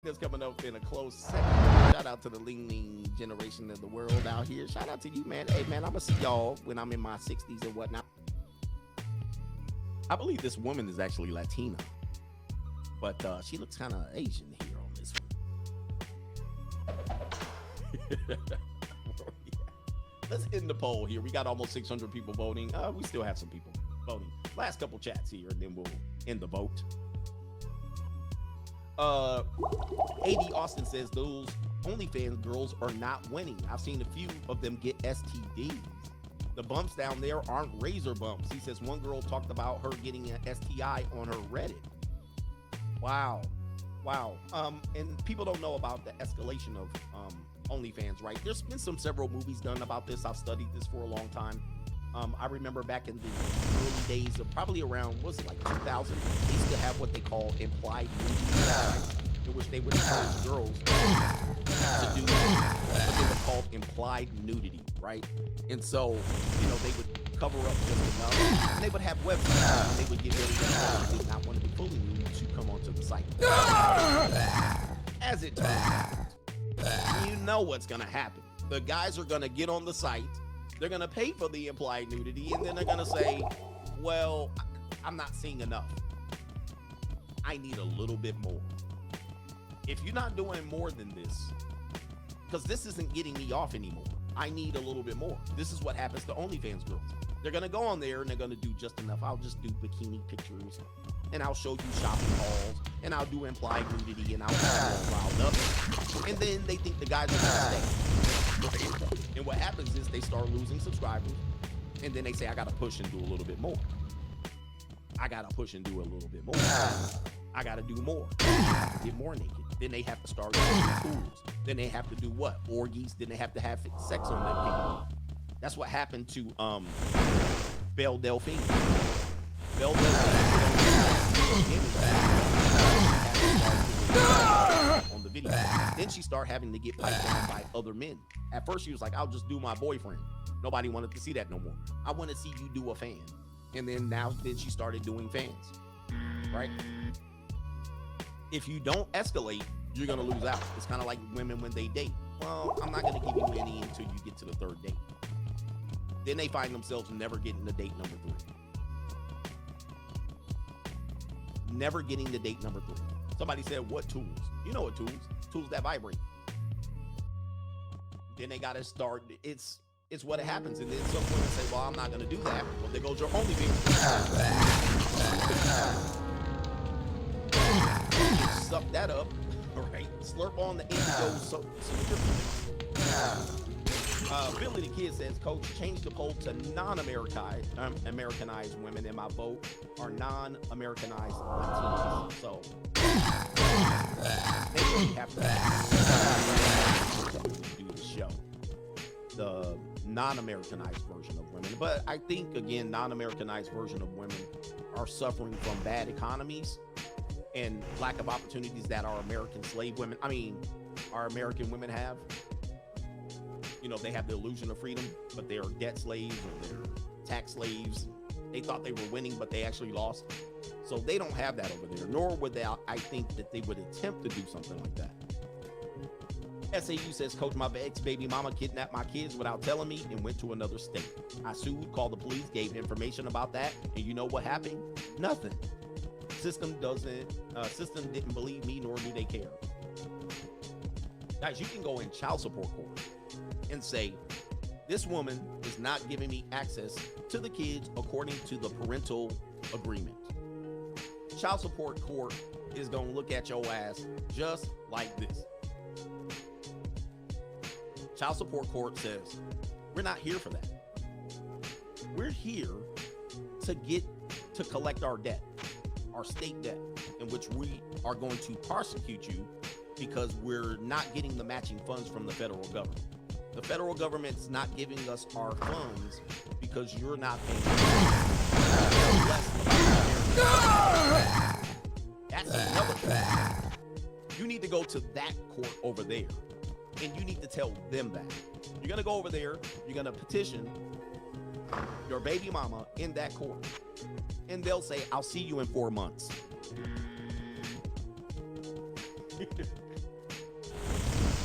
That's coming up in a close second. Shout out to the leaning generation of the world out here. Shout out to you, man. Hey, man, I'm going to see y'all when I'm in my 60s and whatnot. I believe this woman is actually Latina, but she looks kind of Asian here on this one. Let's end the poll here. We got almost 600 people voting. We still have some people voting. Last couple chats here, and then we'll end the vote. AD Austin says those OnlyFans girls are not winning. I've seen a few of them get STDs. The bumps down there aren't razor bumps. He says one girl talked about her getting an STI on her Reddit. Wow. And people don't know about the escalation of OnlyFans, right? There's been several movies done about this. I've studied this for a long time. I remember back in the early days of probably around, what's it, like 2000, they used to have what they call implied nudity, in which they would encourage girls to do what they would call implied nudity, right? And so, they would cover up just enough, and they would have websites, and they would get ready to did not want to be fully nude to come onto the site. As it turns out, you know what's going to happen. The guys are going to get on the site, they're going to pay for the implied nudity, and then they're going to say, well, I'm not seeing enough. I need a little bit more. If you're not doing more than this, because this isn't getting me off anymore, I need a little bit more. This is what happens to OnlyFans girls. They're going to go on there, and they're going to do just enough. I'll just do bikini pictures, and I'll show you shopping hauls, and I'll do implied nudity, and I'll get all riled up. And then they think the guys are going to stay. And what happens is they start losing subscribers, and then they say, I got to push and do a little bit more. I got to push and do a little bit more. I got to do more. Get more naked. Then they have to start using tools. Then they have to do what? Orgies. Then they have to have sex on their people. That's what happened to Belle Delphine. Belle Delphine on the video. Then she started having to get piped down by other men. At first she was like, I'll just do my boyfriend. Nobody wanted to see that no more. I want to see you do a fan. And then she started doing fans, right? If you don't escalate, you're going to lose out. It's kind of like women when they date. Well, I'm not going to give you any until you get to the third date. Then they find themselves never getting to date number 3. Never getting to date number 3. Somebody said, what tools? You know what tools? Tools that vibrate. Then they got to start. It's what happens. And then some women say, well, I'm not going to do that. Well, there goes your OnlyFans. Suck that up. All right. Slurp on the indigo subscription. Billy the Kid says, Coach, change the poll to non-Americanized women, and my vote are non-Americanized Latinos. So they really have to do the show. The non-Americanized version of women. But I think, again, non-Americanized version of women are suffering from bad economies and lack of opportunities that our American our American women have. They have the illusion of freedom, but they are debt slaves or they're tax slaves. They thought they were winning, but they actually lost. So they don't have that over there, nor would they, I think that they would attempt to do something like that. SAU says, Coach, my ex-baby mama kidnapped my kids without telling me and went to another state. I sued, called the police, gave information about that, and you know what happened? Nothing. System didn't believe me, nor do they care. Guys, you can go in child support court and say, this woman is not giving me access to the kids according to the parental agreement. Child support court is going to look at your ass just like this. Child support court says, we're not here for that. We're here to collect our debt, our state debt, in which we are going to prosecute you because we're not getting the matching funds from the federal government. The federal government's not giving us our funds because you're not paying That's another thing. You need to go to that court over there, and you need to tell them that. You're going to go over there, you're going to petition your baby mama in that court, and they'll say, I'll see you in 4 months.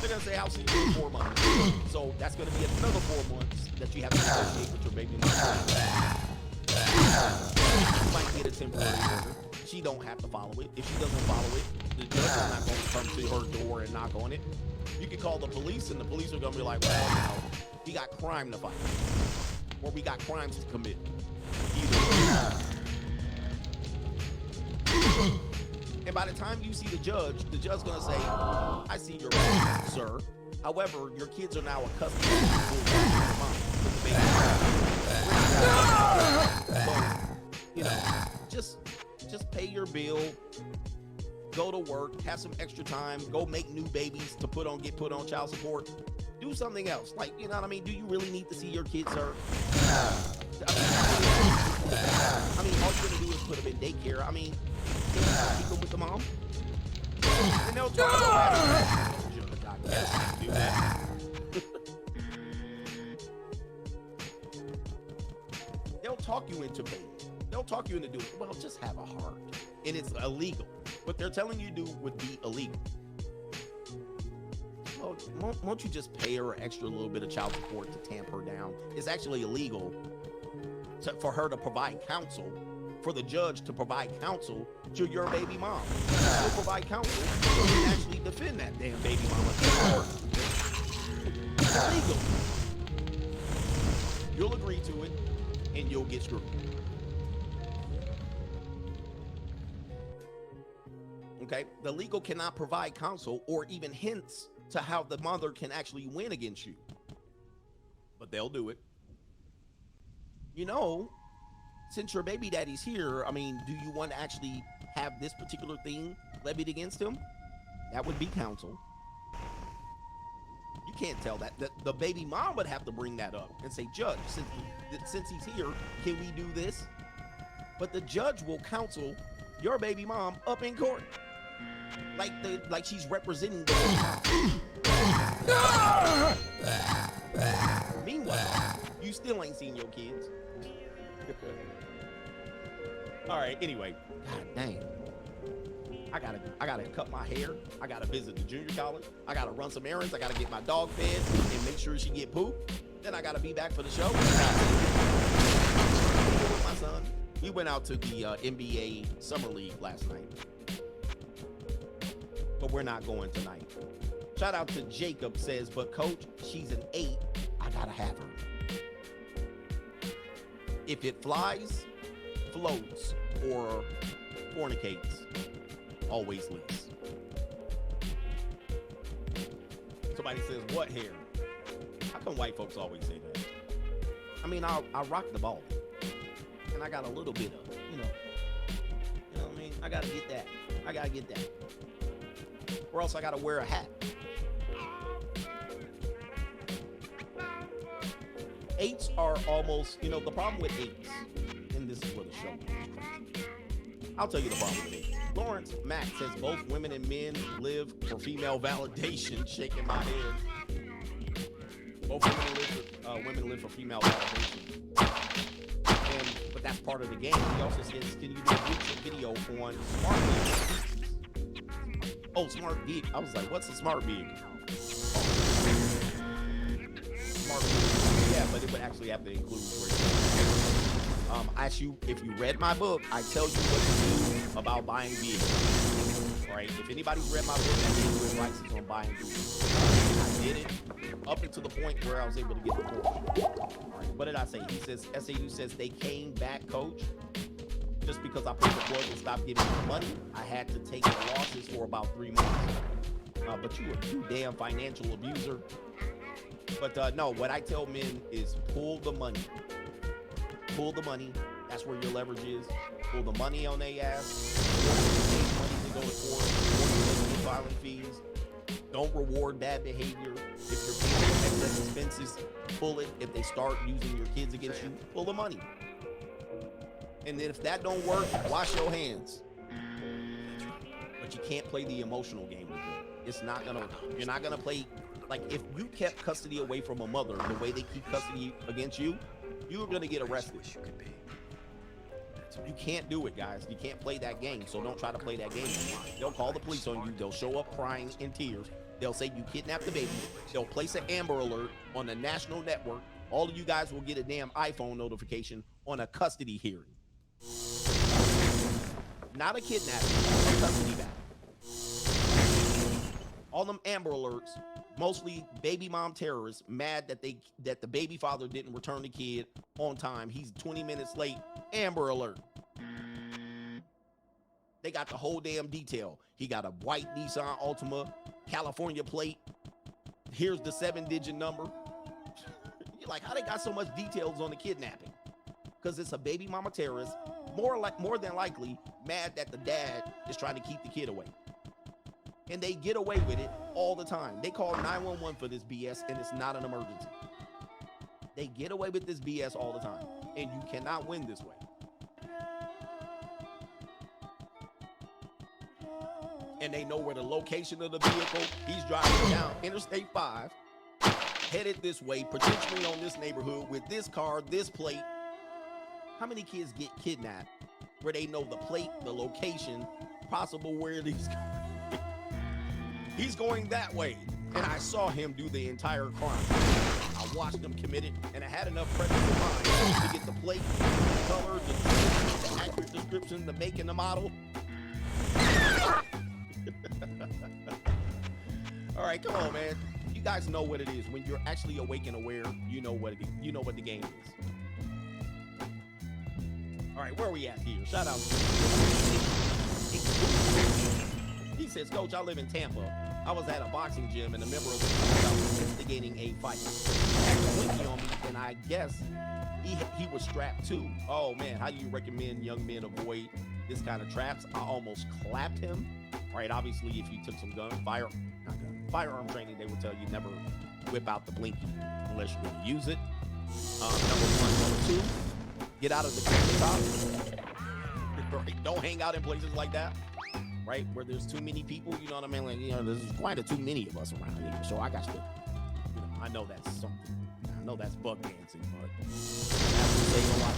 They're gonna say, I'll see you in 4 months. So that's gonna be another 4 months that you have to negotiate with your baby mama. You might get a temporary order. She don't have to follow it. If she doesn't follow it, the judge is not going to come to her door and knock on it. You can call the police, and the police are going to be like, well, you know, we got crime to fight, or we got crimes to commit. Either way. And by the time you see the judge is going to say, I see your right, sir. However, your kids are now accustomed to your mom with the baby. So, you know, just pay your bill, go to work, have some extra time, go make new babies to get put on child support. Do something else. Like, you know what I mean? Do you really need to see your kids, sir? I mean, all you're gonna do is put them in daycare. I mean, can you keep them with the mom? And they'll talk about that. They'll talk you into paying. They'll talk you into doing it. Well, just have a heart. And it's illegal. What they're telling you to do would be illegal. Well, won't you just pay her an extra little bit of child support to tamp her down? It's actually illegal for her to provide counsel, for the judge to provide counsel to your baby mom. She'll provide counsel and actually defend that damn baby mama in court. It's illegal. You'll agree to it, and you'll get screwed. Okay, the legal cannot provide counsel or even hints to how the mother can actually win against you, but they'll do it. You know, since your baby daddy's here, I mean, do you want to actually have this particular thing levied against him? That would be counsel. You can't tell that. The baby mom would have to bring that up and say, Judge, since he's here, can we do this? But the judge will counsel your baby mom up in court. Like she's representing the baby mom. Meanwhile, you still ain't seen your kids. All right, anyway, god dang, I gotta cut my hair, I gotta visit the junior college, I gotta run some errands, I gotta get my dog fed and make sure she get poop, then I gotta be back for the show. With my son, we went out to the NBA Summer League last night, but we're not going tonight. Shout out to Jacob, says, but coach, she's an 8, I gotta have her. If it flies, floats, or fornicates, always leaks. Somebody says, what hair? How come white folks always say that? I mean, I rock the ball, and I got a little bit of, you know what I mean? I gotta get that. Or else I gotta wear a hat. 8s are almost, you know, the problem with 8s, and this is where the show goes. I'll tell you the problem with 8s. Lawrence Mack says both women and men live for female validation. Shaking my head. Both women live for female validation. But that's part of the game. He also says, can you do a YouTube video on smart vehicles? Oh, smart vehicle. I was like, what's a smart vehicle? Smart vehicle. Yeah, but it would actually have to include if you read my book, I tell you what to do about buying vehicles. All right, if anybody's read my book, I gave you advice on buying vehicles. I did it up until the point where I was able to get the Porsche. All right, what did I say? He says, SAU says they came back, coach. Just because I put the plug and stopped giving me money, I had to take the losses for about 3 months. But you were too damn financial abuser. But no, what I tell men is pull the money. Pull the money. That's where your leverage is. Pull the money on their ass. Money to go to court. Filing fees. Don't reward bad behavior. If you're paying excess expenses, pull it. If they start using your kids against you, pull the money. And then if that don't work, wash your hands. But you can't play the emotional game with it. It's not gonna. You're not gonna play. Like, if you kept custody away from a mother the way they keep custody against you, you're gonna get arrested. You can't do it, guys. You can't play that game, so don't try to play that game. They'll call the police on you. They'll show up crying in tears. They'll say you kidnapped the baby. They'll place an Amber Alert on the national network. All of you guys will get a damn iPhone notification on a custody hearing. Not a kidnapping, a custody battle. All them Amber Alerts, mostly baby mom terrorists, mad that the baby father didn't return the kid on time. He's 20 minutes late. Amber Alert. They got the whole damn detail. He got a white Nissan Altima, California plate. Here's the 7-digit number. You're like, how they got so much details on the kidnapping? Because it's a baby mama terrorist, more than likely mad that the dad is trying to keep the kid away. And they get away with it all the time. They call 911 for this BS, and it's not an emergency. They get away with this BS all the time, and you cannot win this way. And they know where the location of the vehicle. He's driving down Interstate 5, headed this way, potentially on this neighborhood with this car, this plate. How many kids get kidnapped where they know the plate, the location, possible where these he's going that way, and I saw him do the entire crime. I watched him commit it, and I had enough presence of mind to get the plate, the color, the accurate description, the make and the model. All right, come on, man. You guys know what it is. When you're actually awake and aware, you know what it is. You know what the game is. All right, where are we at here? Shout out. He says, Coach, I live in Tampa. I was at a boxing gym and a member of the crowd was instigating a fight. He had a blinky on me, and I guess he was strapped too. Oh man, how do you recommend young men avoid this kind of traps? I almost clapped him. All right, obviously, if you took some firearm training, they would tell you never whip out the blinky unless you're going to use it. Number one. Number two, get out of the top. Right? Don't hang out in places like that, right? Where there's too many people, you know what I mean? Like, you know, there's quite too many of us around here. So I got to, you know, I know that's something. I know that's bug dancing, but I have to say a lot.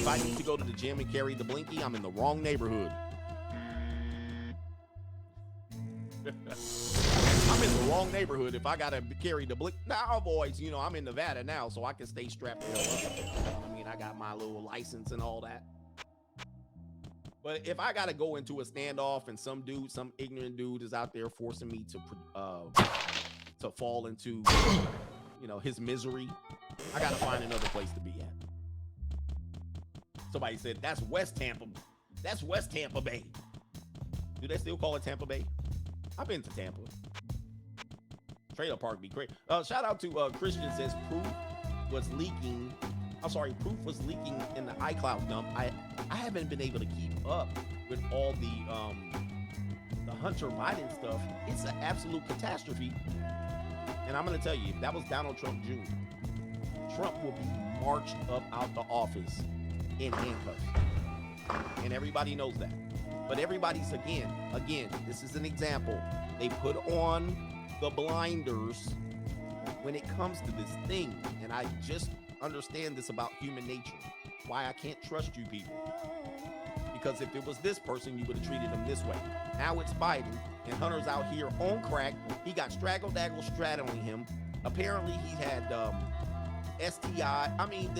If I need to go to the gym and carry the blinky, I'm in the wrong neighborhood. I'm in the wrong neighborhood if I gotta carry the blink. Now, boys, you know, I'm in Nevada now, so I can stay strapped in. I mean, I got my little license and all that. But if I gotta go into a standoff and some ignorant dude is out there forcing me to fall into, you know, his misery, I gotta find another place to be at. Somebody said that's West Tampa. That's West Tampa Bay. Do they still call it Tampa Bay? I've been to Tampa. Trailer park be great. Shout out to Christian says proof was leaking in the iCloud dump. I haven't been able to keep up with all the Hunter Biden stuff. It's an absolute catastrophe. And I'm gonna tell you, if that was Donald Trump Jr., Trump will be marched up out the office in handcuffs. And everybody knows that. But everybody's again, this is an example. They put on the blinders when it comes to this thing. And I just understand this about human nature. Why I can't trust you people. Because if it was this person, you would have treated them this way. Now it's Biden, and Hunter's out here on crack. He got straggle-daggle straddling him. Apparently he had STI. I mean,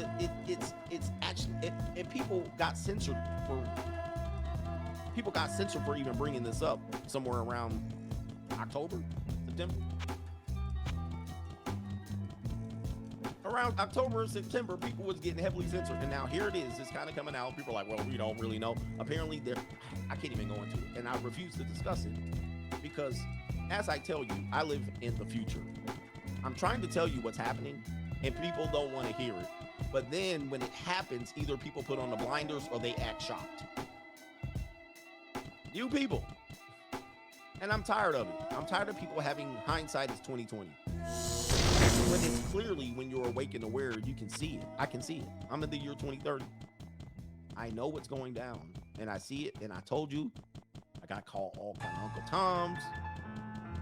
it's actually, and people got censored for even bringing this up somewhere around October, September. Around October and September, people was getting heavily censored, and now here it is. It's kind of coming out. People are like, well, we don't really know. Apparently, I can't even go into it, and I refuse to discuss it because, as I tell you, I live in the future. I'm trying to tell you what's happening, and people don't want to hear it. But then when it happens, either people put on the blinders or they act shocked. You people. And I'm tired of it. I'm tired of people having hindsight is 20/20. When it's clearly, when you're awake and aware, you can see it. I can see it. I'm in the year 2030. I know what's going down, and I see it. And I told you, I got called all kind of Uncle Toms.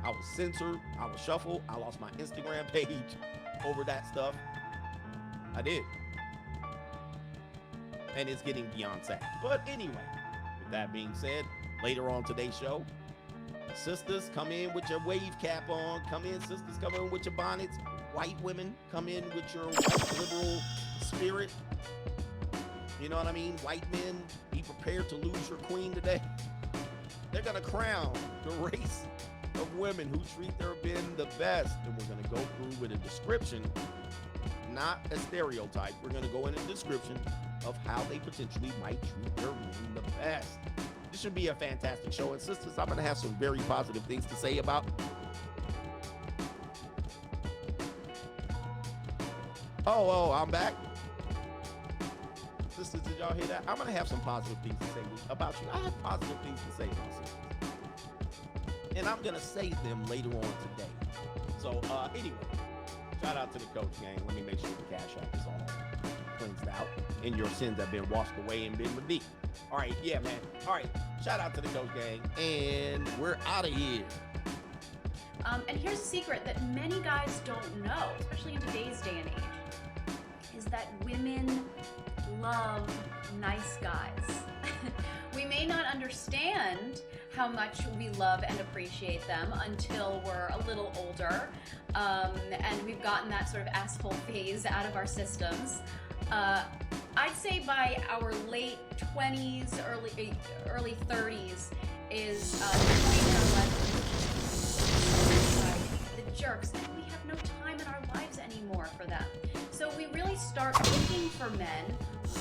I was censored. I was shuffled. I lost my Instagram page over that stuff. I did. and it's getting beyond sad. But anyway, with that being said, later on today's show, sisters, come in with your wave cap on. Come in, sisters, come in with your bonnets. White women, come in with your white liberal spirit. You know what I mean? White men, be prepared to lose your queen today. They're going to crown the race of women who treat their men the best. And we're going to go through with a description, not a stereotype. We're going to go in a description of how they potentially might treat their men the best. This should be a fantastic show. And sisters, I'm going to have some very positive things to say about. Oh, I'm back. Sisters, did y'all hear that? I'm going to have some positive things to say about you. I have positive things to say about sisters. And I'm going to say them later on today. So, anyway, shout out to the coach gang. Let me make sure the cash app is all cleansed out and your sins have been washed away and been redeemed. All right, yeah, man. All right, shout out to the coach gang. And we're out of here. And here's a secret that many guys don't know, especially in today's day and age, is that women love nice guys. We may not understand how much we love and appreciate them until we're a little older, and we've gotten that sort of asshole phase out of our systems. I'd say by our late 20s, early 30s is the point in our life the jerks, and we have no time in our lives anymore for them. So we really start looking for men who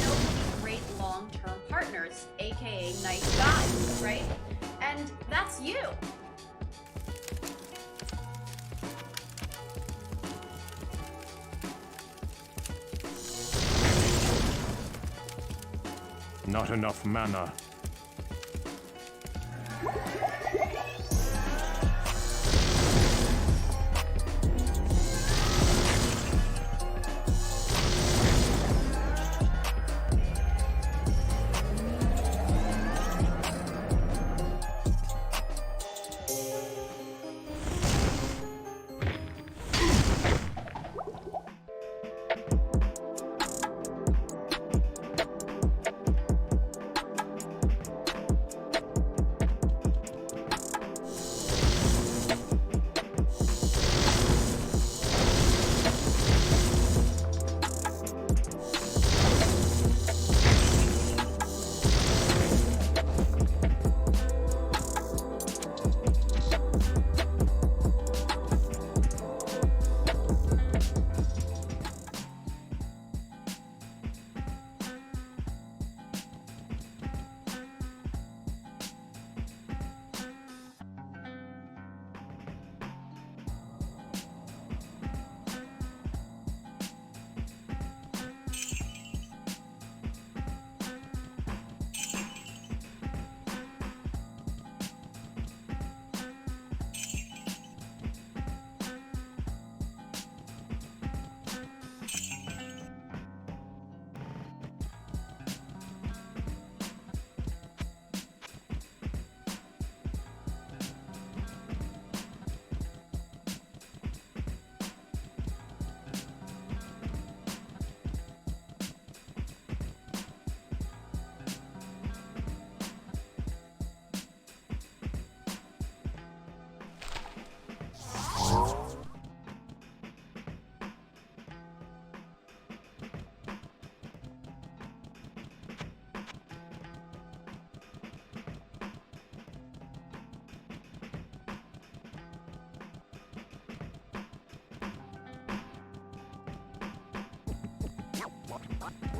know to be great long-term partners, aka nice guys, right? And that's you. Not enough mana.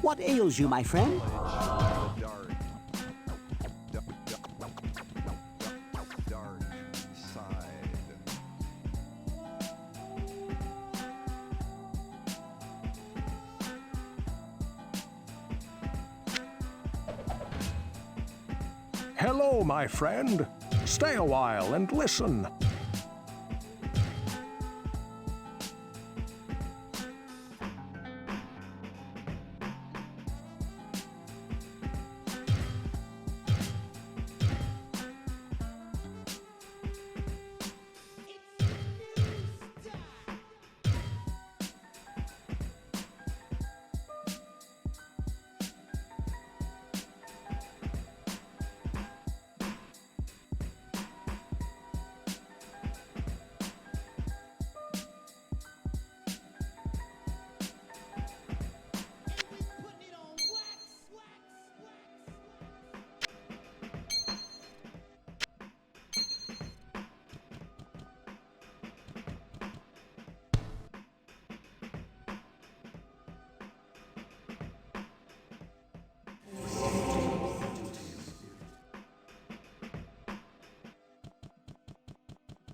What ails you, my friend? Dark side. Hello, my friend. Stay a while and listen.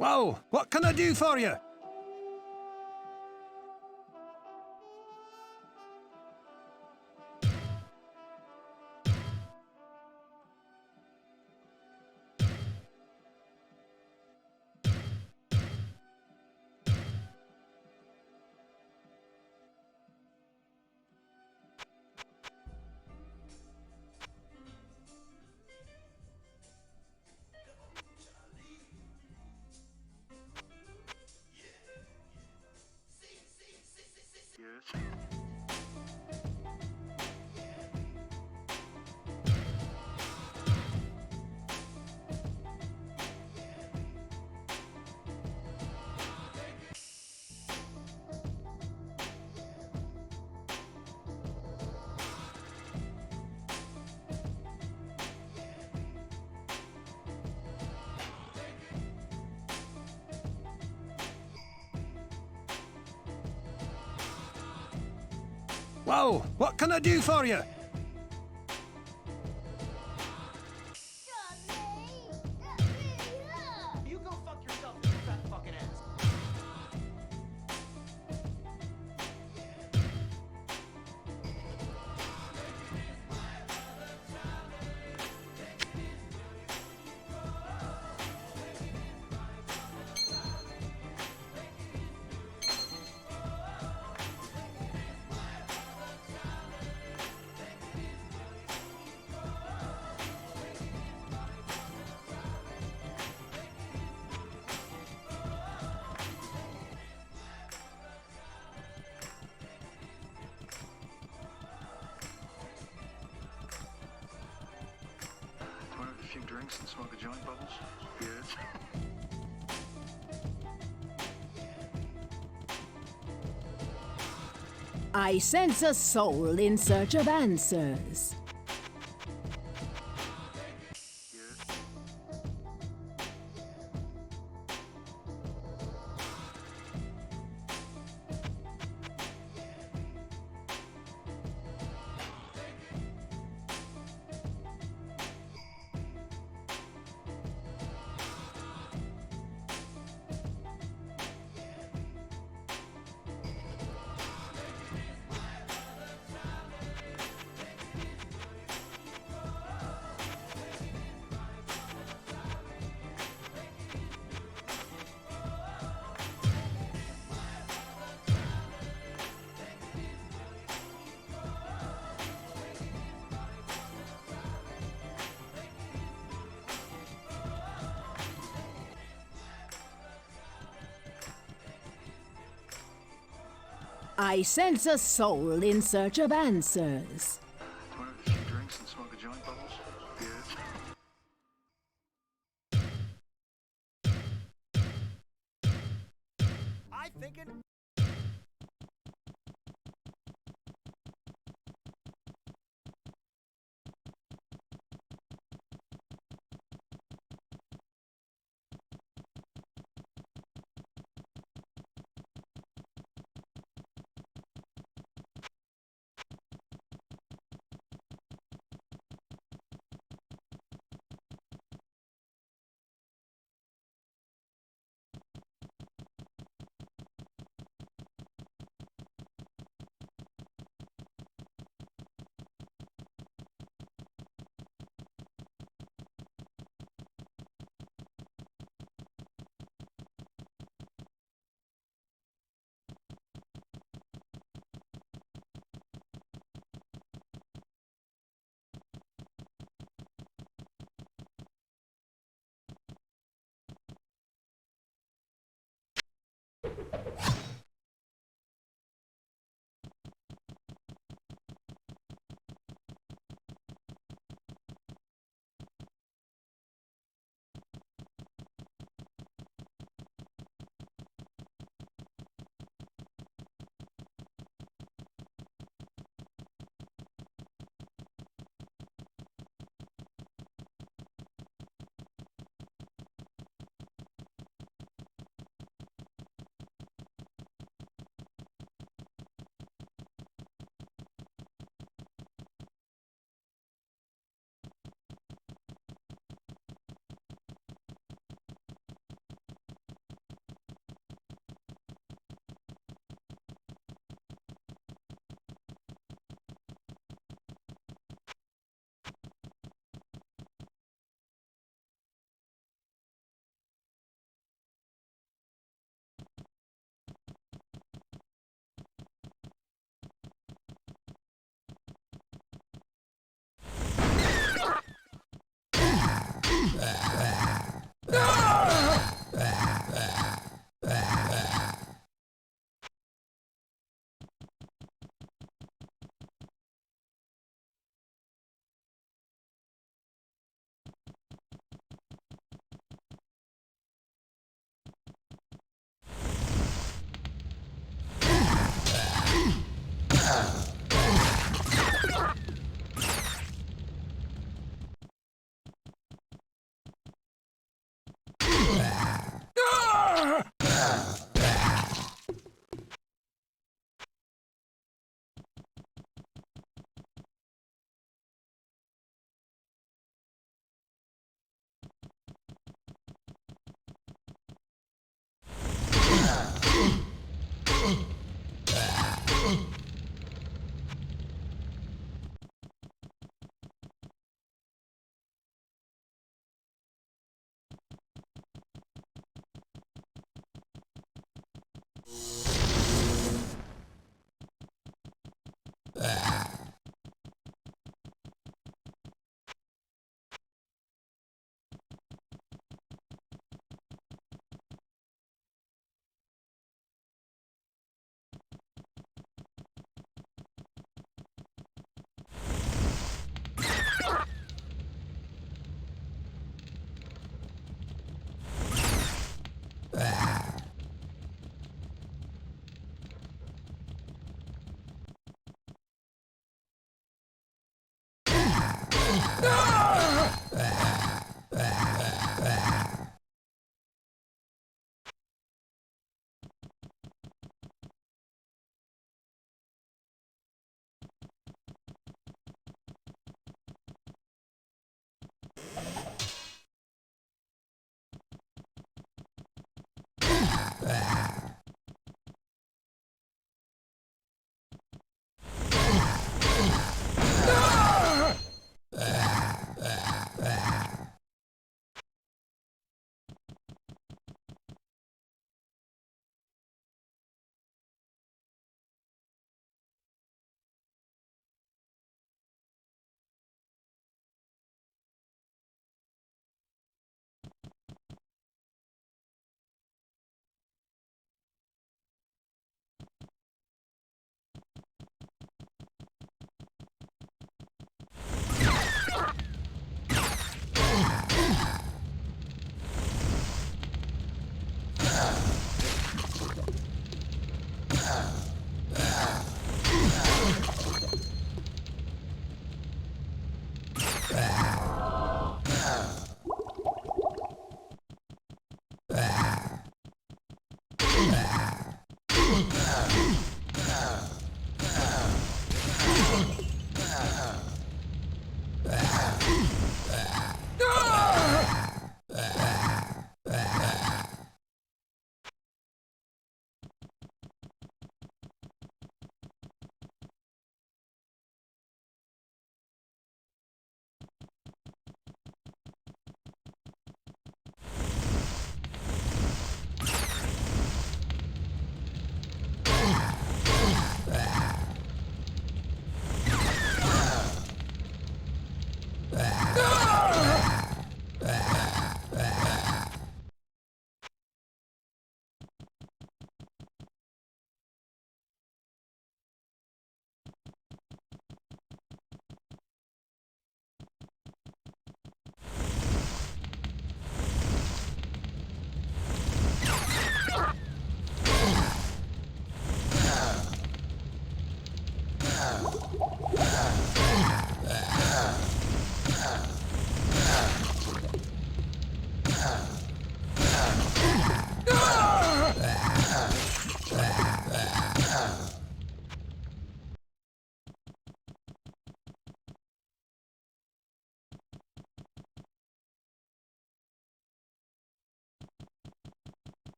Whoa, what can I do for you? Yes. Whoa, what can I do for you? You go fuck yourself, you fat fucking ass. Want a few drinks and smoke a joint, Bubbles? Yes. I sense a soul in search of answers. Yes. I sense a soul in search of answers. Want a few drinks and smoke a joint, Bubbles? Yes. I thinking.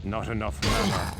Not enough mana.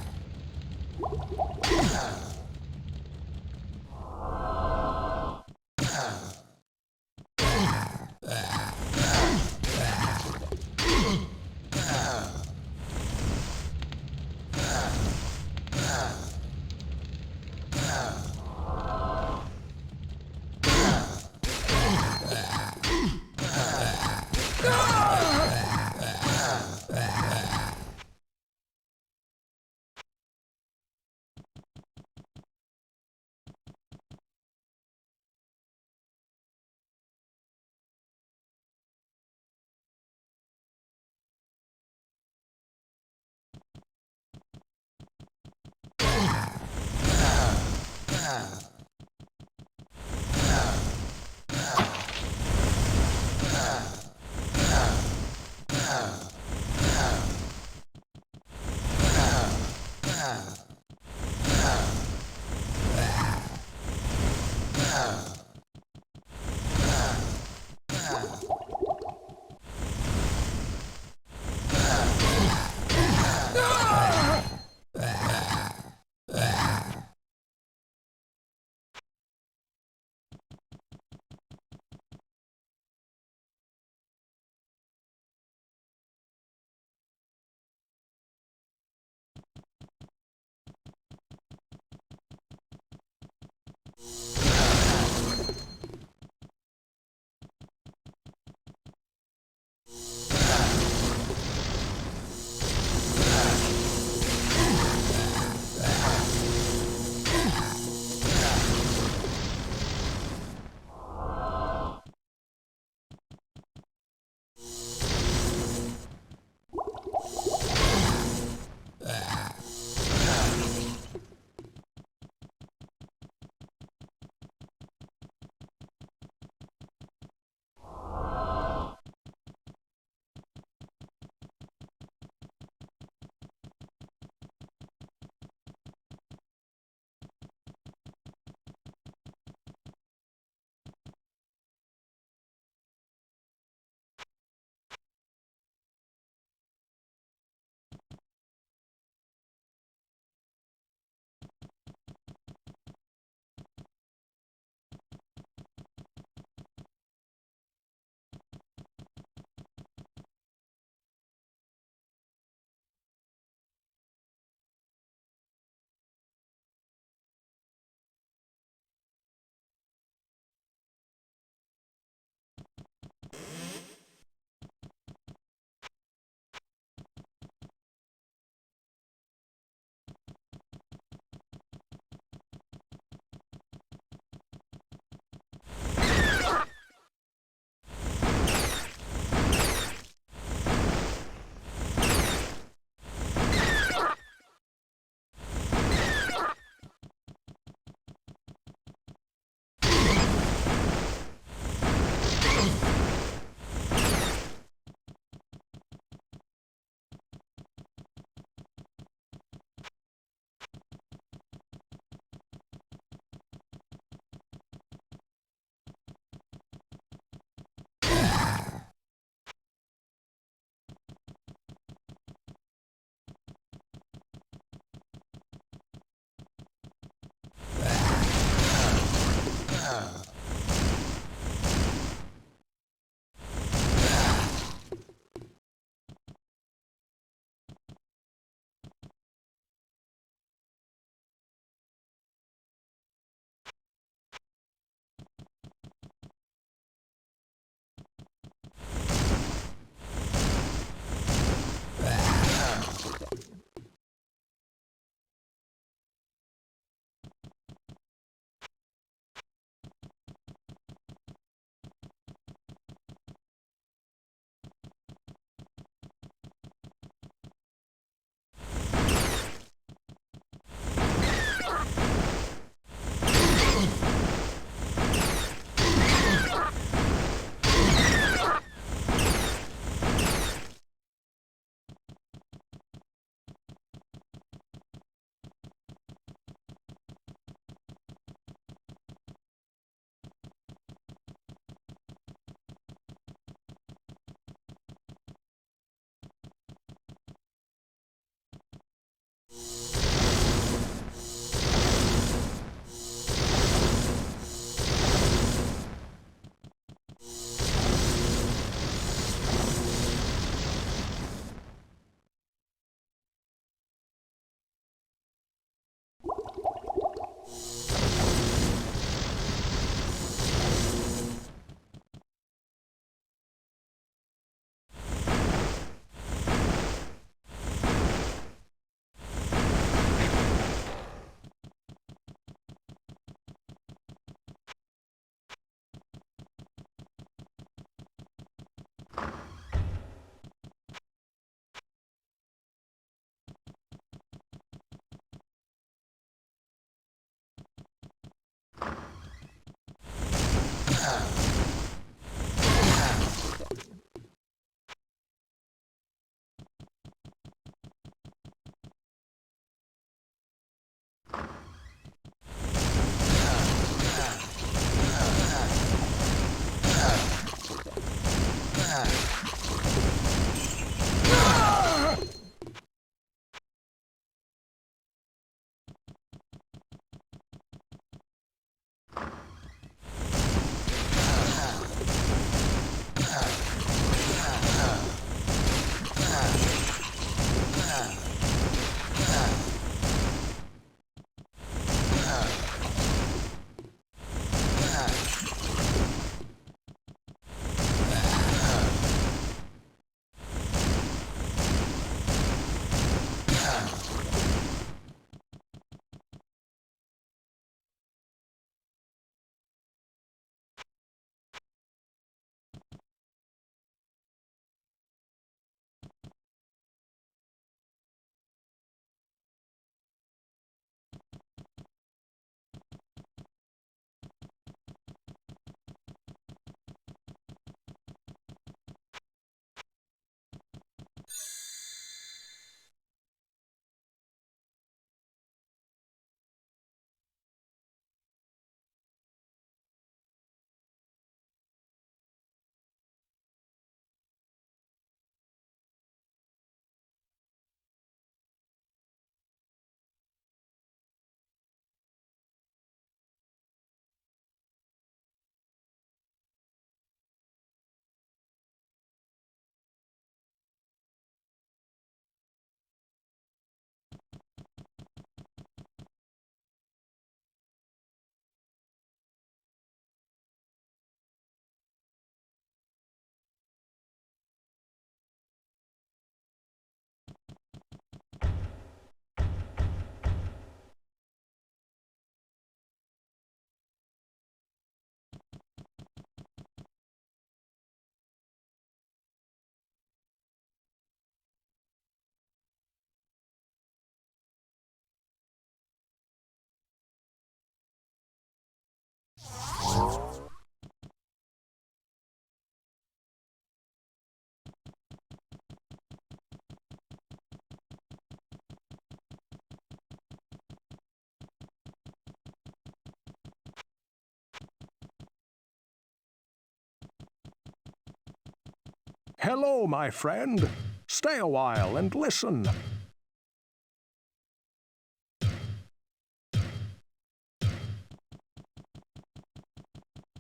Hello, my friend. Stay a while and listen.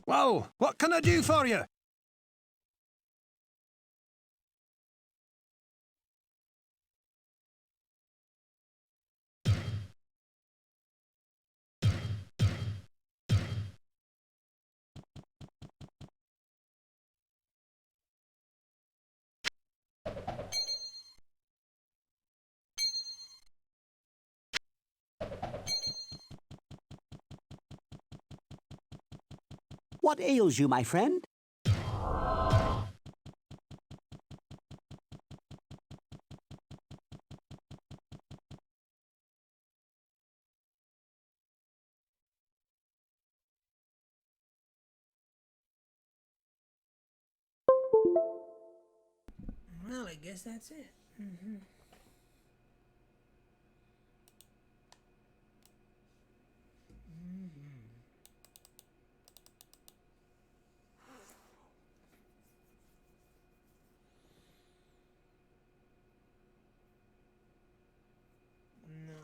Well, what can I do for you? What ails you, my friend? Well, I guess that's it. No.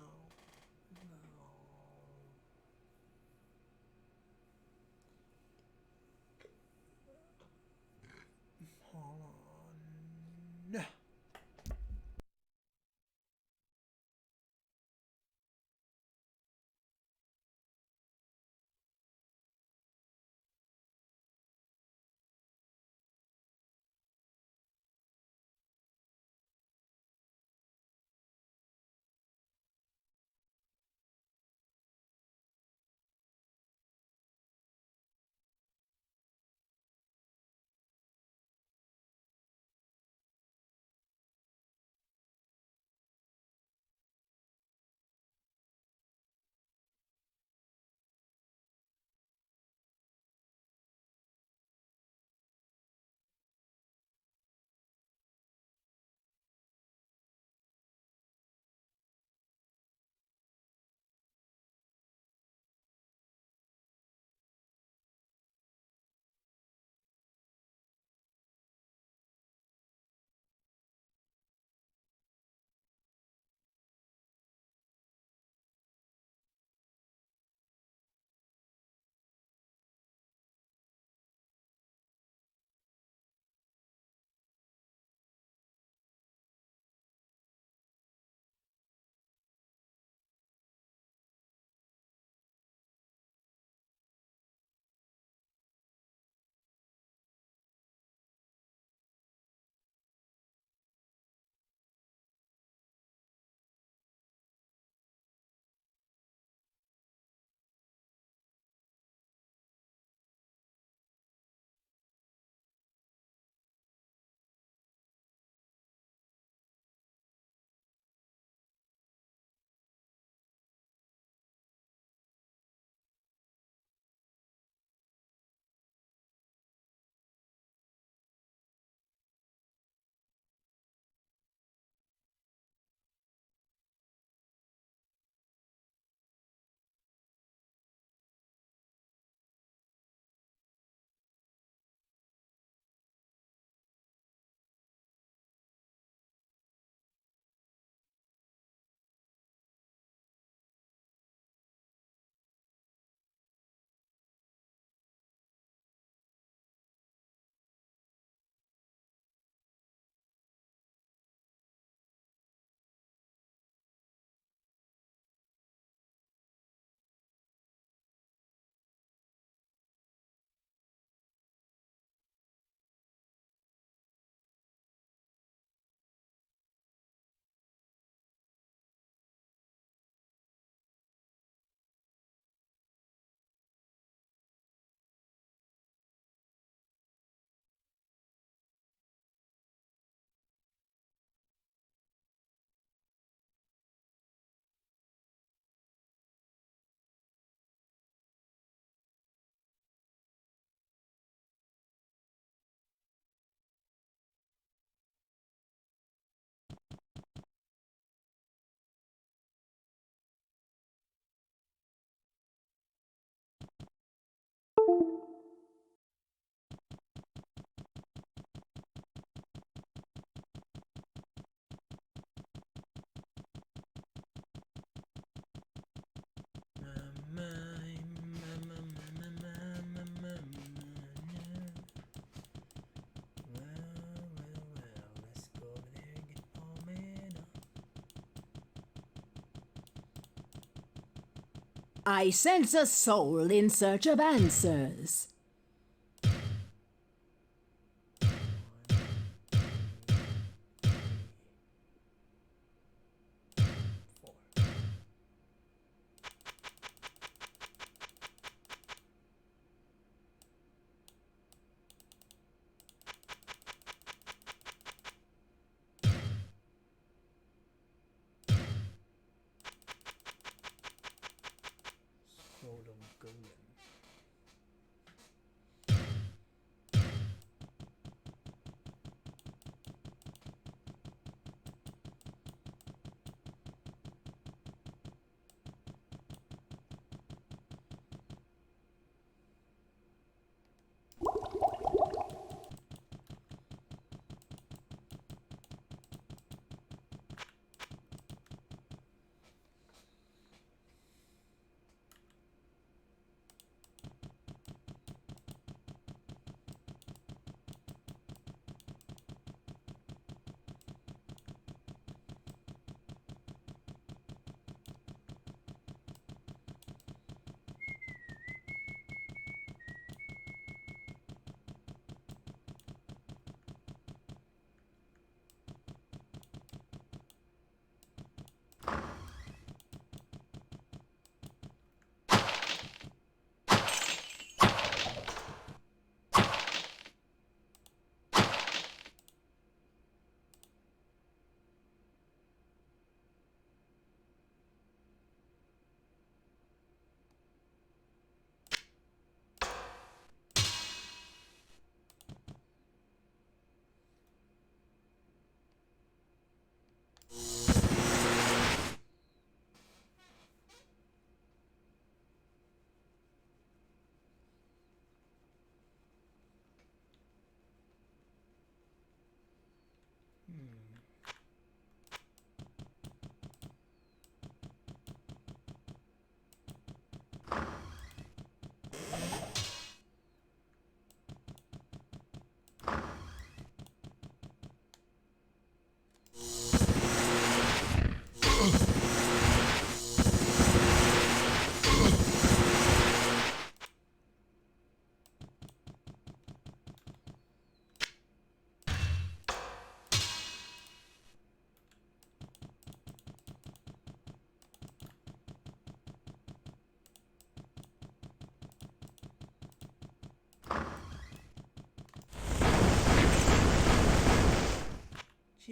I sense a soul in search of answers.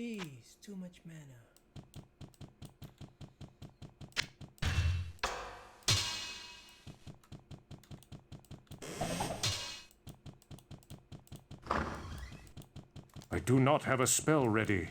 Jeez, too much mana. I do not have a spell ready.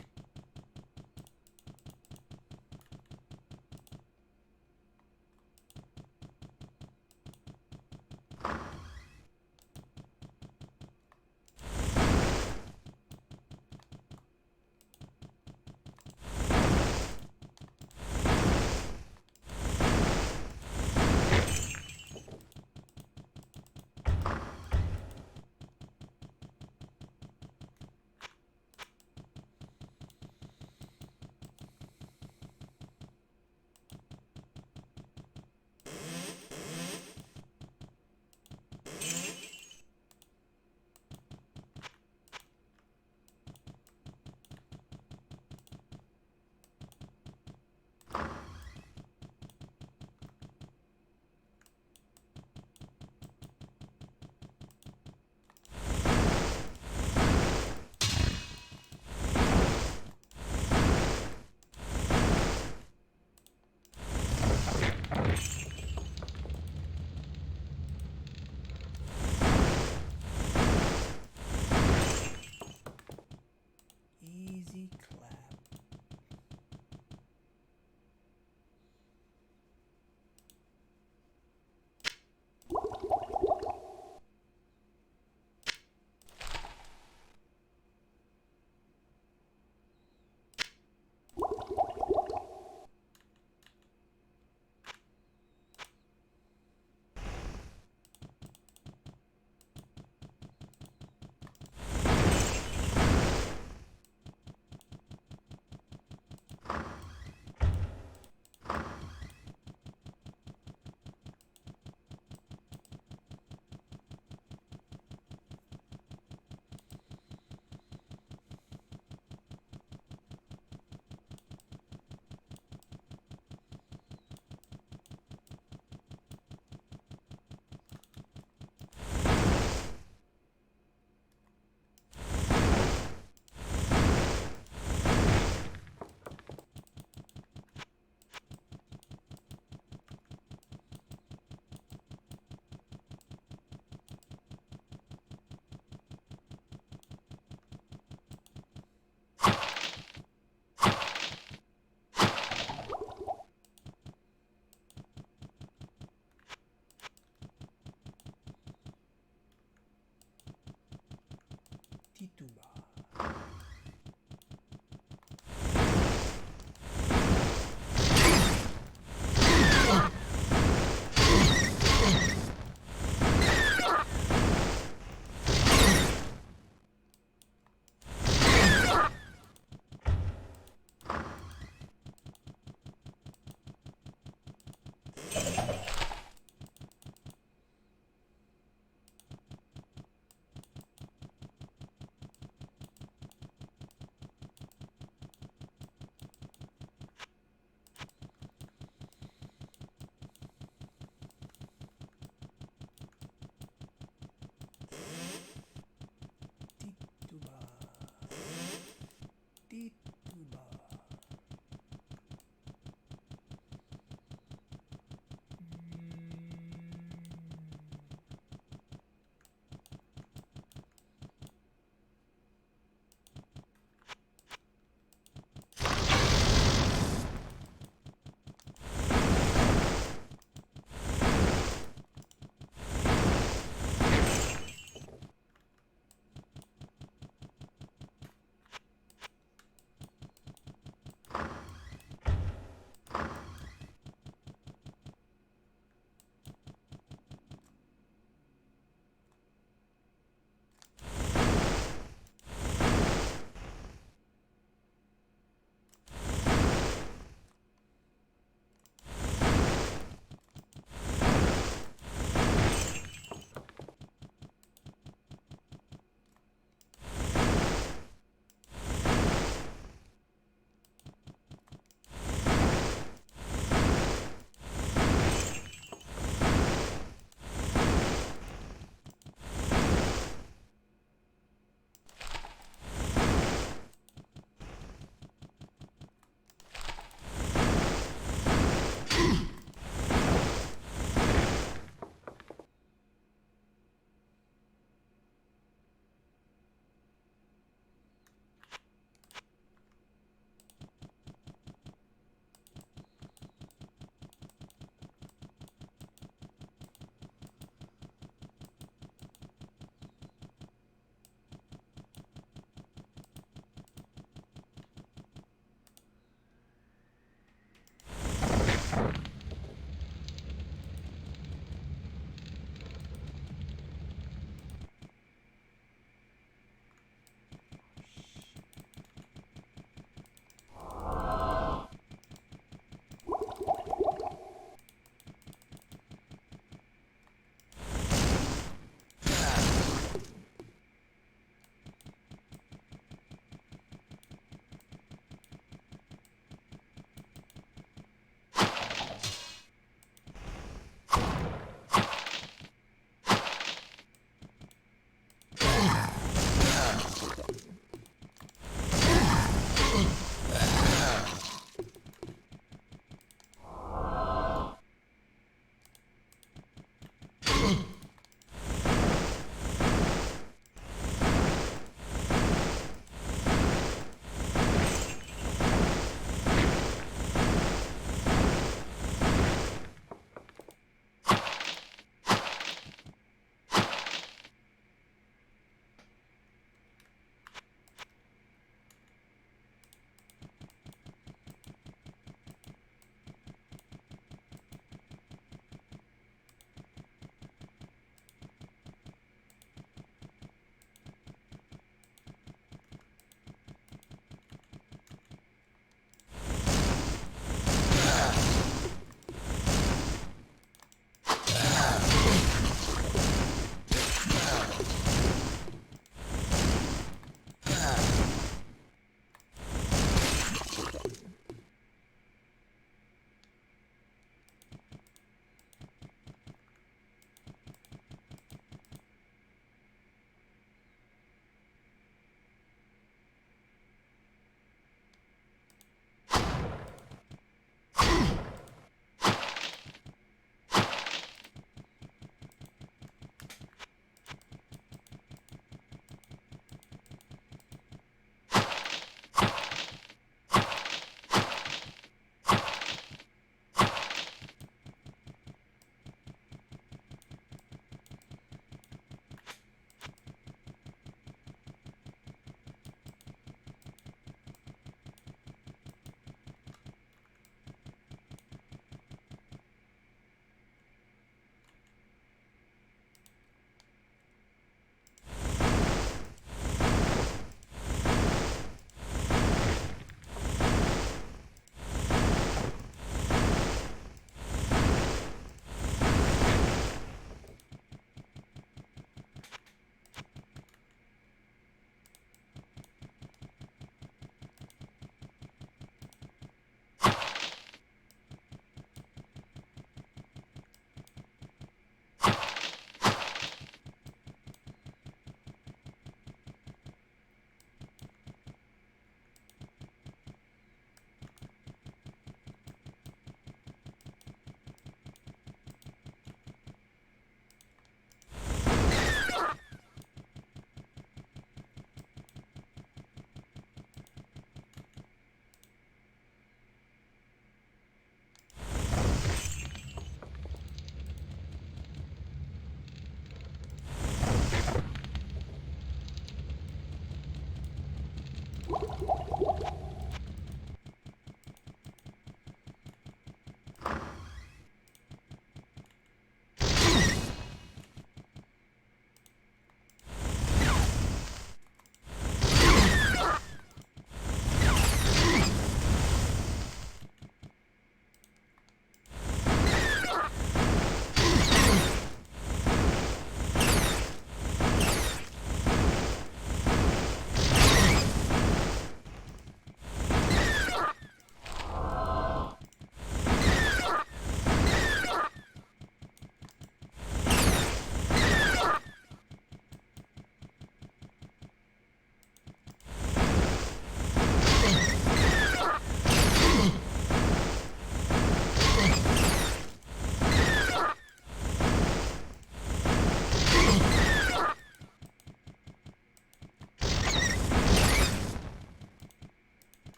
Tituba.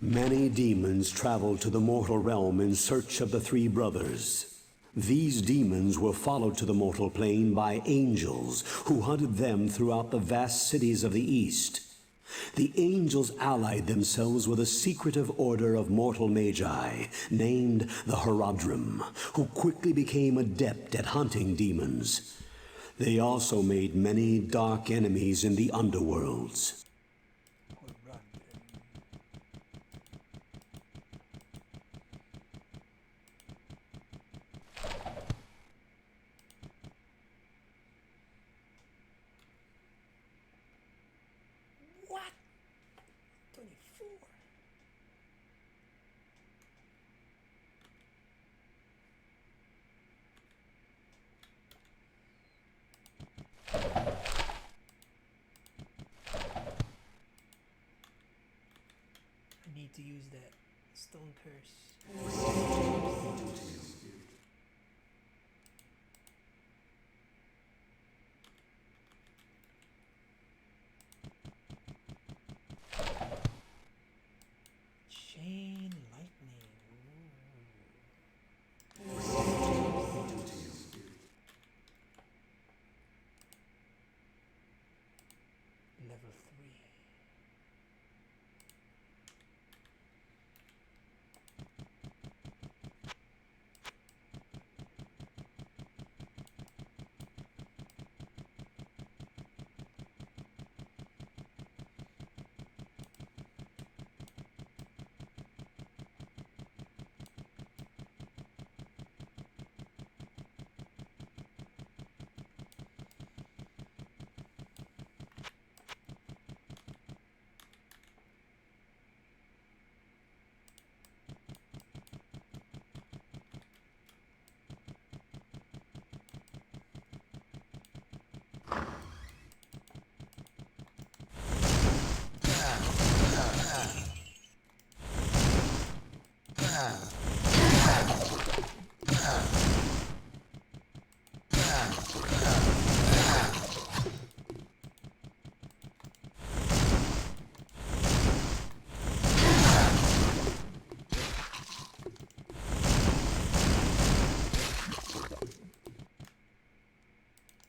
Many demons traveled to the mortal realm in search of the three brothers. These demons were followed to the mortal plane by angels who hunted them throughout the vast cities of the East. The angels allied themselves with a secretive order of mortal magi named the Herodrim, who quickly became adept at hunting demons. They also made many dark enemies in the underworlds. What? 24. I need to use that stone curse. Chain lightning. Level 3.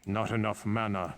Not enough mana.